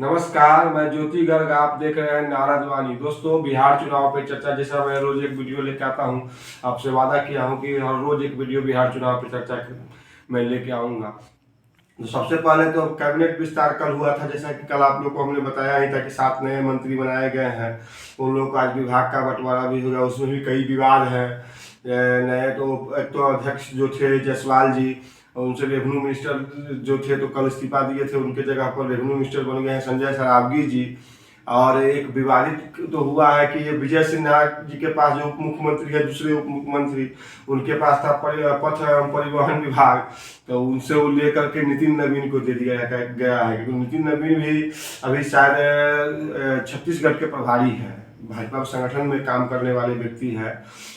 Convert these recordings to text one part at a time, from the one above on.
नमस्कार, मैं ज्योति गर्ग। आप देख रहे हैं नारद वाणी। दोस्तों, बिहार चुनाव पे चर्चा जैसा मैं रोज एक वीडियो लेके आता हूँ, आपसे वादा किया हूँ कि हर रोज एक वीडियो बिहार चुनाव पे चर्चा मैं लेके आऊँगा। तो सबसे पहले तो कैबिनेट विस्तार कल हुआ था, जैसा कि कल आप लोग को हमने बताया ही था कि 7 नए मंत्री बनाए गए हैं। उन लोगों को आज विभाग का बंटवारा भी होगा, उसमें भी कई विवाद हैं। नए तो एक तो अध्यक्ष जो थे जायसवाल जी, उनसे रेवेन्यू मिनिस्टर जो थे तो कल इस्तीफा दिए थे, उनके जगह पर रेवेन्यू मिनिस्टर बन गए हैं संजय सरावगी जी। और एक विवादित तो हुआ है कि ये विजय सिन्हा जी के पास जो उप मुख्यमंत्री है, दूसरे उप मुख्यमंत्री, उनके पास था पथ एवं परिवहन विभाग, तो उनसे वो लेकर के नितिन नवीन को दे दिया गया है, क्योंकि नितिन नवीन भी अभी शायद छत्तीसगढ़ के प्रभारी हैं, भाजपा संगठन में काम करने वाले व्यक्ति हैं।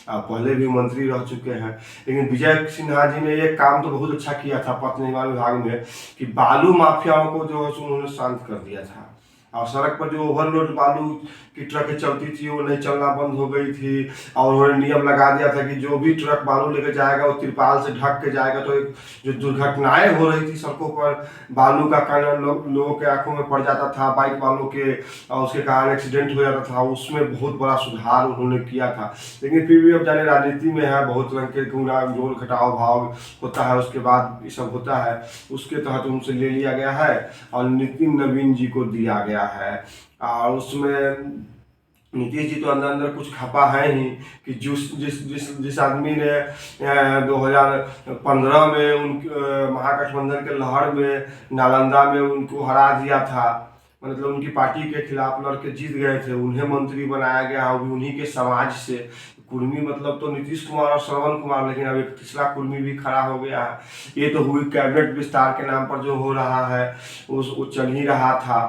पहले भी मंत्री रह चुके हैं। लेकिन विजय सिन्हा जी ने ये काम तो बहुत अच्छा किया था पथ निर्माण विभाग में, कि बालू माफियाओं को जो है उन्होंने शांत कर दिया था। और सड़क पर जो ओवरलोड बालू की ट्रकें चलती थी वो नहीं चलना बंद हो गई थी। और उन्होंने नियम लगा दिया था कि जो भी ट्रक बालू लेकर जाएगा वो तिरपाल से ढक के जाएगा। तो एक जो दुर्घटनाएं हो रही थी सड़कों पर, बालू का कारण लोगों के आंखों में पड़ जाता था, बाइक वालों के, और उसके कारण एक्सीडेंट हो जाता था, उसमें बहुत बड़ा सुधार उन्होंने किया था। लेकिन फिर भी अब जाने राजनीति में है, बहुत रंग के गुना जोड़ घटाव भाव होता है, उसके बाद ये सब होता है। उसके तहत उनसे ले लिया गया है और नितिन नवीन जी को दिया गया है। और उसमें नीतीश जी तो अंदर अंदर कुछ खपा है ही, कि जिस आदमी ने 2015 में उन महागठबंधन के लहर में नालंदा में उनको हरा दिया था, मतलब उनकी पार्टी के खिलाफ लड़के जीत गए थे, उन्हें मंत्री बनाया गया, उन्हीं के समाज से। कुर्मी मतलब तो नीतीश कुमार और श्रवण कुमार, लेकिन अब एक तीसरा कुर्मी भी खड़ा हो गया है। ये तो हुई कैबिनेट विस्तार के नाम पर जो हो रहा है वो चल ही रहा था।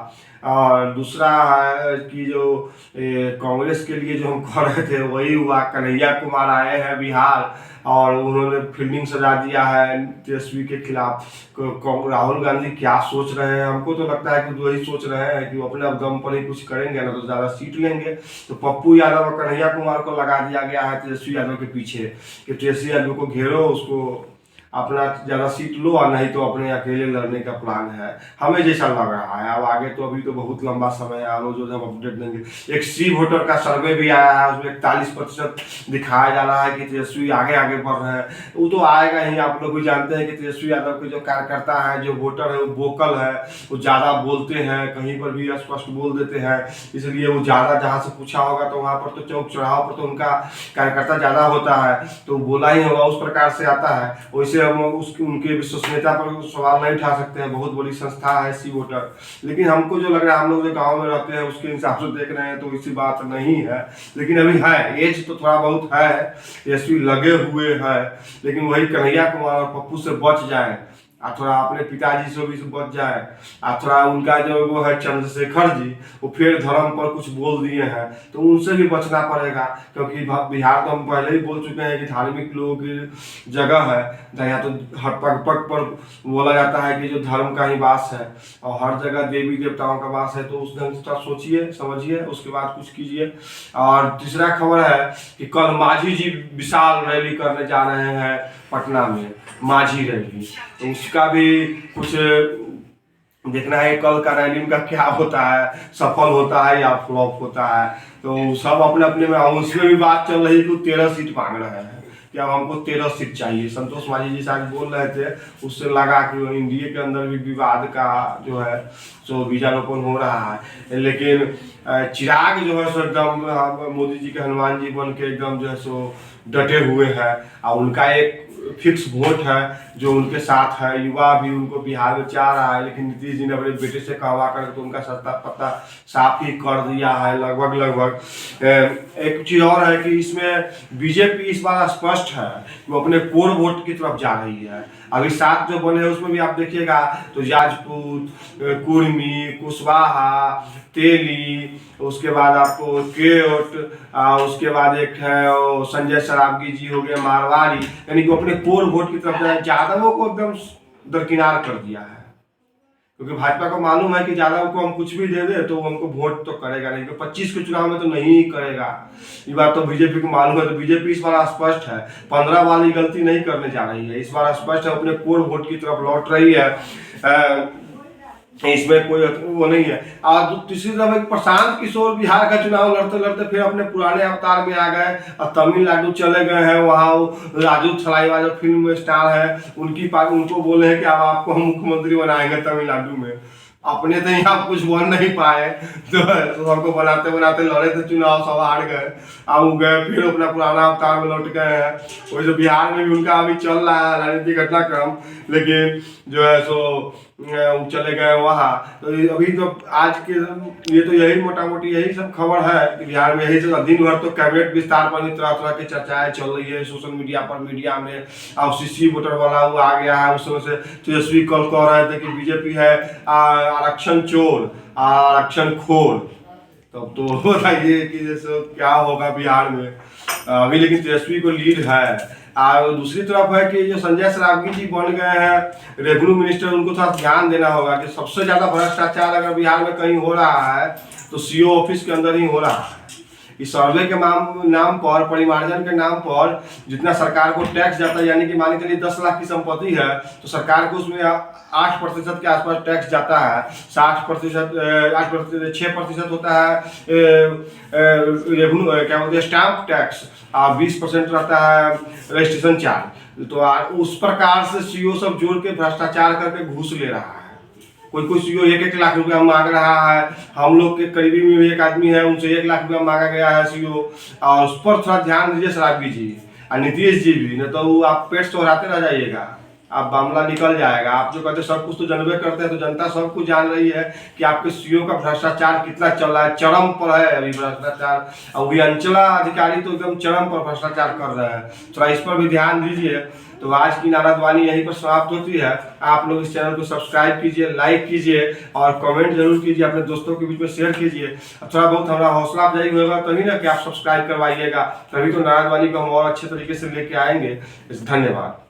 और दूसरा है कि जो कांग्रेस के लिए जो हम कह रहे थे वही हुआ। कन्हैया कुमार आए हैं बिहार और उन्होंने फील्डिंग सजा दिया है तेजस्वी के खिलाफ। राहुल गांधी क्या सोच रहे हैं, हमको तो लगता है कि वही सोच रहे हैं कि वो अपने दम पर ही कुछ करेंगे ना तो ज़्यादा सीट लेंगे। तो पप्पू यादव और कन्हैया कुमार को लगा दिया गया है तेजस्वी यादव के पीछे, कि तेजस्वी यादव को घेरो, उसको अपना ज़्यादा सीट लो, और नहीं तो अपने अकेले लड़ने का प्लान है, हमें जैसा लग रहा है। अब आगे तो अभी तो बहुत लंबा समय है, रोज रोज हम अपडेट देंगे। एक सी वोटर का सर्वे भी आया है, उसमें 41% दिखाया जा रहा है कि तेजस्वी आगे आगे बढ़ रहे हैं। वो तो आएगा ही, आप लोग भी जानते हैं कि तेजस्वी यादव के जो कार्यकर्ता है, जो वोटर है, वो वोकल है, वो ज़्यादा बोलते हैं, कहीं पर भी स्पष्ट बोल देते हैं। इसलिए वो ज़्यादा जहाँ से पूछा होगा तो वहाँ पर तो चौक चौराहों पर तो उनका कार्यकर्ता ज़्यादा होता है, तो बोला ही होगा, उस प्रकार से आता है। वैसे हम उनके विश्वसनीयता पर सवाल नहीं उठा सकते हैं, बहुत बड़ी संस्था है सी वोटर। लेकिन हमको जो लग रहा है, हम लोग जो गाँव में रहते हैं उसके हिसाब से देख रहे हैं तो इसी बात नहीं है। लेकिन अभी है, एज तो थोड़ा बहुत है, यशवी लगे हुए हैं। लेकिन वही कन्हैया कुमार और पप्पू से बच जाए, और थोड़ा अपने पिताजी से भी बच जाए, और थोड़ा उनका जो वो है चंद्रशेखर जी, वो फिर धर्म पर कुछ बोल दिए हैं, तो उनसे भी बचना पड़ेगा। क्योंकि बिहार तो हम पहले ही बोल चुके हैं कि धार्मिक लोगों की जगह है, जहाँ तो हर पग पग पर बोला जाता है कि जो धर्म का ही वास है, और हर जगह देवी देवताओं का वास है। तो उस ढंग से सोचिए समझिए, उसके बाद कुछ कीजिए। और तीसरा खबर है कि कल मांझी जी विशाल रैली करने जा रहे हैं पटना में, मांझी रैली। तो उसका भी कुछ देखना है, कल का रैली का क्या होता है, सफल होता है या फ्लॉप होता है। तो सब अपने अपने में, उसमें भी बात चल रही कि 13 सीट मांग रहे हैं, कि अब हमको 13 सीट चाहिए। संतोष मांझी जी शायद बोल रहे थे, उससे लगा कि एनडीए के अंदर भी विवाद का जो है सो बीजारोपण हो रहा है। लेकिन चिराग जो है सो एकदम मोदी जी के हनुमान जी बन के एकदम जो है सो डटे हुए हैं, और उनका एक फिक्स वोट है जो उनके साथ है। युवा भी उनको बिहार में चाह रहा है, लेकिन नीतीश जी ने अपने बेटे से कहवा कर तो उनका सत्ता पत्ता साफ ही कर दिया है लगभग। एक चीज़ और है कि इसमें बीजेपी इस बार स्पष्ट है, वो अपने कोर वोट की तरफ जा रही है। अभी 7 जो बने हैं उसमें भी आप देखिएगा तो राजपूत, कुर्मी, कुशवाहा, तेली, उसके बाद आपको केवट, उसके बाद एक है संजय सरावगी जी हो गए मारवाड़ी, यानी कि अपने कोर वोट की तरफ यादवों को एकदम दरकिनार कर दिया है। क्योंकि भाजपा को मालूम है कि यादव को हम कुछ भी दे दे तो हमको वोट तो करेगा नहीं, तो 25 के चुनाव में तो नहीं करेगा। ये बात तो बीजेपी को मालूम है। तो बीजेपी इस बार स्पष्ट है, 15 वाली गलती नहीं करने जा रही है, इस बार स्पष्ट है, अपने कोर वोट की तरफ लौट रही है। इसमें कोई वो नहीं है। और तीसरी तरफ एक प्रशांत किशोर बिहार का चुनाव लड़ते लड़ते फिर अपने पुराने अवतार में आ गए और तमिलनाडु चले गए हैं। वहाँ वो राजू छलाईवा जो फिल्म में स्टार है उनको बोले हैं कि अब आपको हम मुख्यमंत्री बनाएंगे तमिलनाडु में। अपने तो यहाँ कुछ बन नहीं पाए तो सबको बनाते बनाते लड़े थे चुनाव, सब हार गए। अब गए फिर अपना पुराना अवतार में लौट गए हैं। वही जो बिहार में भी उनका अभी चल रहा है राजनीतिक घटनाक्रम, लेकिन जो है सो चले गए वहाँ। तो अभी तो आज के ये तो यही मोटा मोटी यही सब खबर है कि बिहार में यही सब दिन भर तो कैबिनेट विस्तार पर भी तरह तरह की चर्चाएं चल रही है सोशल मीडिया पर, मीडिया में। अब सीसी वोटर वाला वो आ गया है, उस समय से तेजस्वी कल कह रहे थे कि बीजेपी है आरक्षण चोर आरक्षण खोर। तब तो बताइए कि जैसे क्या होगा बिहार में अभी। लेकिन तेजस्वी को लीड है। और दूसरी तरफ है कि जो संजय सरावगी जी बन गए हैं रेवेन्यू मिनिस्टर, उनको थोड़ा ध्यान देना होगा कि सबसे ज़्यादा भ्रष्टाचार अगर बिहार में कहीं हो रहा है तो सीओ ऑफिस के अंदर ही हो रहा है। इस सर्वे के नाम पर, परिमार्जन के नाम पर जितना सरकार को टैक्स जाता है, यानी कि मान के चलिए 10 लाख की संपत्ति है तो सरकार को उसमें 8% के आसपास टैक्स जाता है। 6% होता है रेवेन्यू क्या बोलते हैं स्टाम्प टैक्स, और 20% रहता है रजिस्ट्रेशन चार्ज। तो उस प्रकार से सीओ सब जोड़ के भ्रष्टाचार करके घूस ले रहा है। कोई सीओ 1-1 लाख रुपया मांग रहा है। हम लोग के करीबी में एक आदमी है, उनसे 1 लाख रुपया मांगा गया है सीओ। और उस पर थोड़ा ध्यान दीजिए सरावगी जी और नीतीश जी भी, नहीं तो आप पेट सोहराते रह जाइएगा, आप मामला निकल जाएगा। आप जो कहते सब कुछ तो जानबे करते हैं, तो जनता सब कुछ जान रही है कि आपके सीओ का भ्रष्टाचार कितना चल रहा है, चरम पर है अभी भ्रष्टाचार। और वही अंचला अधिकारी तो एकदम चरम पर भ्रष्टाचार कर रहे हैं। थोड़ा इस पर भी ध्यान दीजिए। तो आज की नारदवाणी यहीं पर समाप्त होती है। आप लोग इस चैनल को सब्सक्राइब कीजिए, लाइक कीजिए और कमेंट जरूर कीजिए, अपने दोस्तों के बीच में शेयर कीजिए। थोड़ा बहुत हमारा हौसला अफजाई होगा तभी ना कि आप सब्सक्राइब करवाइएगा, तभी तो नारदवाणी को हम और अच्छे तरीके से लेके आएंगे। धन्यवाद।